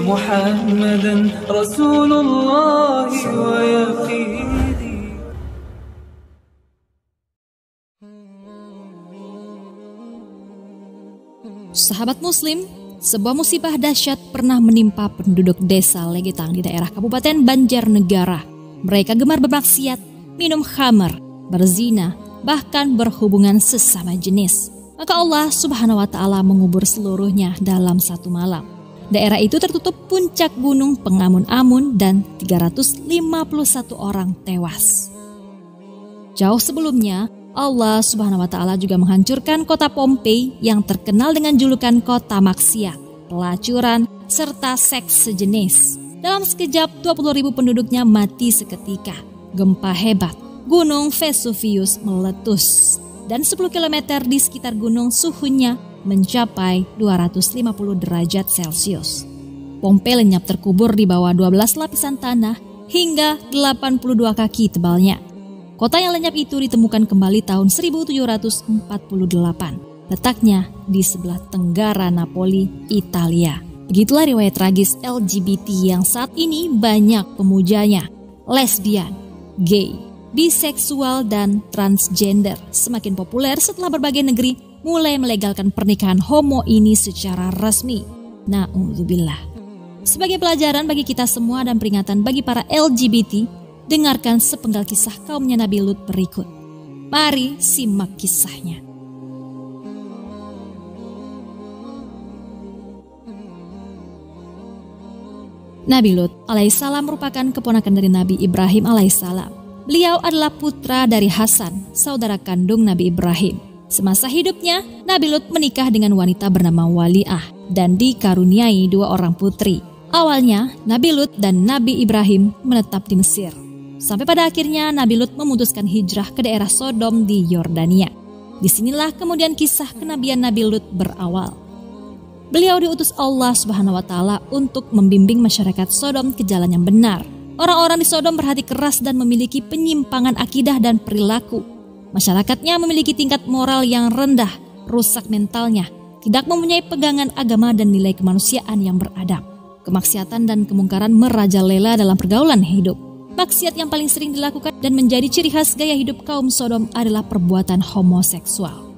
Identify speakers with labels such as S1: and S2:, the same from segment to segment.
S1: محمدا رسول الله ويقيني.
S2: Sahabat Muslim, sebuah musibah dahsyat pernah menimpa penduduk desa Legetang di daerah Kabupaten Banjarnegara. Mereka gemar bermaksiat, minum khamar, berzina, bahkan berhubungan sesama jenis. Maka Allah Subhanahu wa Ta'ala mengubur seluruhnya dalam satu malam. Daerah itu tertutup puncak gunung pengamun-amun dan 351 orang tewas. Jauh sebelumnya, Allah Subhanahu wa Ta'ala juga menghancurkan kota Pompei yang terkenal dengan julukan kota maksiat, pelacuran, serta seks sejenis. Dalam sekejap 20.000 penduduknya mati seketika. Gempa hebat, gunung Vesuvius meletus. Dan 10 km di sekitar gunung suhunya mencapai 250 derajat Celcius. Pompei lenyap terkubur di bawah 12 lapisan tanah hingga 82 kaki tebalnya. Kota yang lenyap itu ditemukan kembali tahun 1748. Letaknya di sebelah tenggara Napoli, Italia. Begitulah riwayat tragis LGBT yang saat ini banyak pemujanya. Lesbian, gay, biseksual, dan transgender semakin populer setelah berbagai negeri mulai melegalkan pernikahan homo ini secara resmi. Na'udzubillah. Sebagai pelajaran bagi kita semua dan peringatan bagi para LGBT, dengarkan sepenggal kisah kaumnya Nabi Lut berikut. Mari simak kisahnya. Nabi Lut alaihissalam merupakan keponakan dari Nabi Ibrahim alaihissalam. Beliau adalah putra dari Hasan, saudara kandung Nabi Ibrahim. Semasa hidupnya, Nabi Lut menikah dengan wanita bernama Waliah dan dikaruniai 2 orang putri. Awalnya, Nabi Lut dan Nabi Ibrahim menetap di Mesir. Sampai pada akhirnya Nabi Lut memutuskan hijrah ke daerah Sodom di Yordania. Disinilah kemudian kisah kenabian Nabi Lut berawal. Beliau diutus Allah Subhanahu wa Ta'ala untuk membimbing masyarakat Sodom ke jalan yang benar. Orang-orang di Sodom berhati keras dan memiliki penyimpangan akidah dan perilaku. Masyarakatnya memiliki tingkat moral yang rendah, rusak mentalnya, tidak mempunyai pegangan agama dan nilai kemanusiaan yang beradab. Kemaksiatan dan kemungkaran merajalela dalam pergaulan hidup. Maksiat yang paling sering dilakukan dan menjadi ciri khas gaya hidup kaum Sodom adalah perbuatan homoseksual.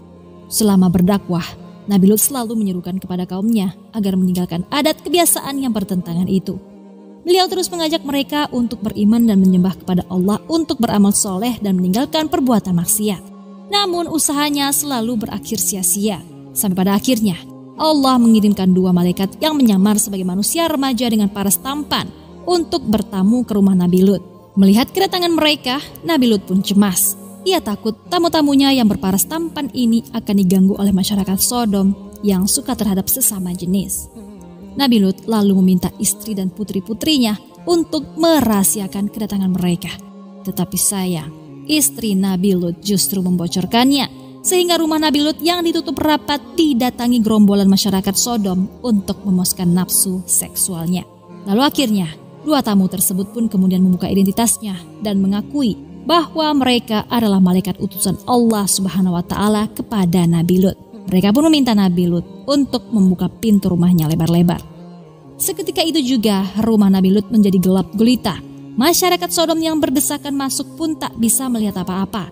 S2: Selama berdakwah, Nabi Lut selalu menyerukan kepada kaumnya agar meninggalkan adat kebiasaan yang bertentangan itu. Beliau terus mengajak mereka untuk beriman dan menyembah kepada Allah, untuk beramal soleh dan meninggalkan perbuatan maksiat. Namun usahanya selalu berakhir sia-sia. Sampai pada akhirnya, Allah mengirimkan 2 malaikat yang menyamar sebagai manusia remaja dengan paras tampan untuk bertamu ke rumah Nabi Lut. Melihat kedatangan mereka, Nabi Lut pun cemas. Ia takut tamu-tamunya yang berparas tampan ini akan diganggu oleh masyarakat Sodom yang suka terhadap sesama jenis. Nabi Lut lalu meminta istri dan putri-putrinya untuk merahasiakan kedatangan mereka. Tetapi sayang, istri Nabi Lut justru membocorkannya, sehingga rumah Nabi Lut yang ditutup rapat didatangi gerombolan masyarakat Sodom untuk memuaskan nafsu seksualnya. Lalu akhirnya, 2 tamu tersebut pun kemudian membuka identitasnya dan mengakui bahwa mereka adalah malaikat utusan Allah Subhanahu wa Ta'ala kepada Nabi Lut. Mereka pun meminta Nabi Lut untuk membuka pintu rumahnya lebar-lebar. Seketika itu juga rumah Nabi Lut menjadi gelap gulita. Masyarakat Sodom yang berdesakan masuk pun tak bisa melihat apa-apa.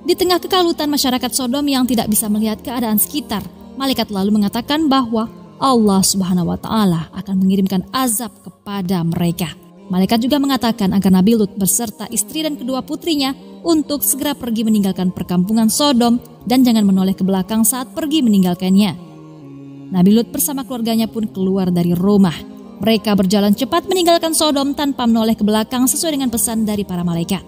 S2: Di tengah kekalutan masyarakat Sodom yang tidak bisa melihat keadaan sekitar, malaikat lalu mengatakan bahwa Allah Subhanahu wa Ta'ala akan mengirimkan azab kepada mereka. Malaikat juga mengatakan agar Nabi Lut beserta istri dan kedua putrinya untuk segera pergi meninggalkan perkampungan Sodom dan jangan menoleh ke belakang saat pergi meninggalkannya. Nabi Lut bersama keluarganya pun keluar dari rumah. Mereka berjalan cepat meninggalkan Sodom tanpa menoleh ke belakang sesuai dengan pesan dari para malaikat.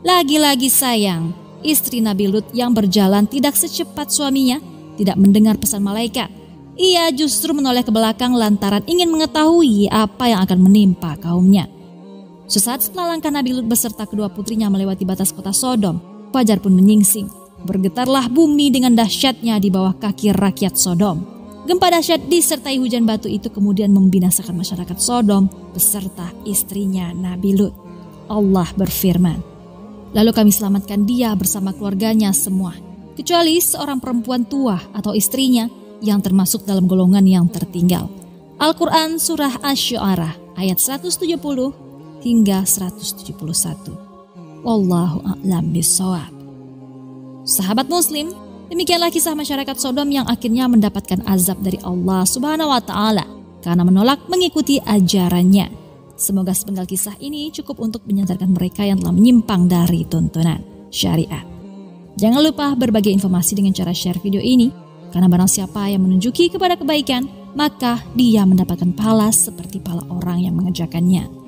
S2: Lagi-lagi sayang, istri Nabi Lut yang berjalan tidak secepat suaminya tidak mendengar pesan malaikat. Ia justru menoleh ke belakang lantaran ingin mengetahui apa yang akan menimpa kaumnya. Sesaat setelah langkah Nabi Lut beserta kedua putrinya melewati batas kota Sodom, fajar pun menyingsing. Bergetarlah bumi dengan dahsyatnya di bawah kaki rakyat Sodom. Gempa dahsyat disertai hujan batu itu kemudian membinasakan masyarakat Sodom beserta istrinya Nabi Lut. Allah berfirman, "Lalu kami selamatkan dia bersama keluarganya semua, kecuali seorang perempuan tua atau istrinya yang termasuk dalam golongan yang tertinggal. Al-Quran Surah Asy-Syu'ara ayat 170 hingga 171. Wallahu a'lam bishawab. Sahabat muslim, demikianlah kisah masyarakat Sodom yang akhirnya mendapatkan azab dari Allah Subhanahu wa Ta'ala karena menolak mengikuti ajarannya. Semoga sepenggal kisah ini cukup untuk menyadarkan mereka yang telah menyimpang dari tuntunan syariat. Jangan lupa berbagi informasi dengan cara share video ini, karena barang siapa yang menunjuki kepada kebaikan, maka dia mendapatkan pahala seperti pahala orang yang mengerjakannya.